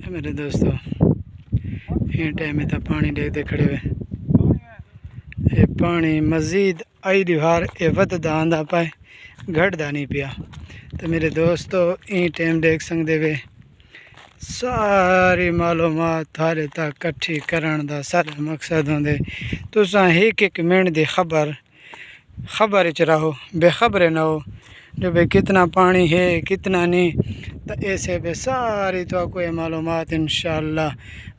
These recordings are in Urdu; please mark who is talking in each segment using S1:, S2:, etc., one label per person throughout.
S1: میرے دوستو یہ ٹائم میں پانی دیکھتے کھڑے ہوئے یہ پانی مزید آئی دیوار یہ وددا آندا پائے گھٹدا نہیں پیا تو میرے دوستو یہ ٹائم دیکھ سکتے ہوئے ساری معلومات تھارے تک کٹھی کرن دا سارا مقصد ہوندے تساں ایک منٹ دی خبر چ رہو بے خبرے نہ ہو جو بے کتنا پانی ہے کتنا نہیں تو ایسے بے ساری تو کوئی معلومات انشاءاللہ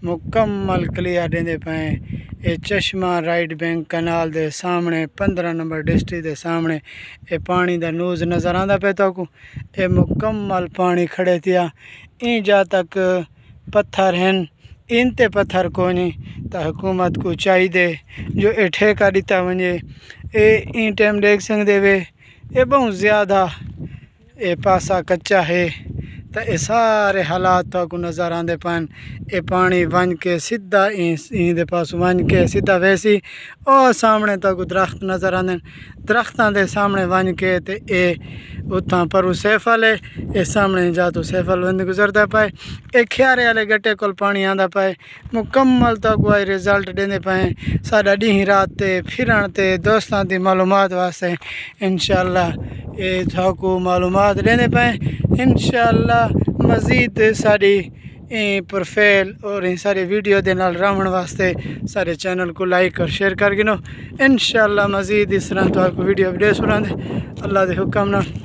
S1: مکمل کلیئر دیندے پائیں یہ چشمہ رائٹ بینک کنال دے سامنے 15 نمبر ڈسٹرکٹ دے سامنے یہ پانی دا نوز نظر آندا پہ تو کو یہ مکمل پانی کھڑے تھیا این جا تک پتھر ہیں ان تے پتھر کو نہیں تو حکومت کو چاہیے دے جو یہ ٹھیکہ دیتا ونجے این ٹائم دیکھ سکتے وے یہ بہت زیادہ یہ پاسا کچا ہے تو یہ سارے حالات تو کو نظر آندے پن یہ پانی ون کے سیدھا این دے پاس ون کے سیدھا ویسی اور سامنے تو درخت نظر آندے درختاں دے سامنے ون کے تے اے اتھاں پرو سیفل ہے یہ سامنے جا تو سیفل بند گزرتا پائے یہ کھیارے والے گٹے کول پانی آندا پائے مکمل تک کوئی رزلٹ دیندے پائے ساڈا ڈیں رات تے پھرن تے دوستاں دی معلومات واسطے انشاءاللہ یہ کو معلومات دیندے پائے انشاءاللہ مزید ساری پروفائل اور سارے ویڈیو دے نال رہن واسطے سارے چینل کو لائک اور شیئر کر گنو انشاءاللہ مزید اس طرح تو آپ کو ویڈیو اپڈیٹ سنا دے اللہ دے حکم نال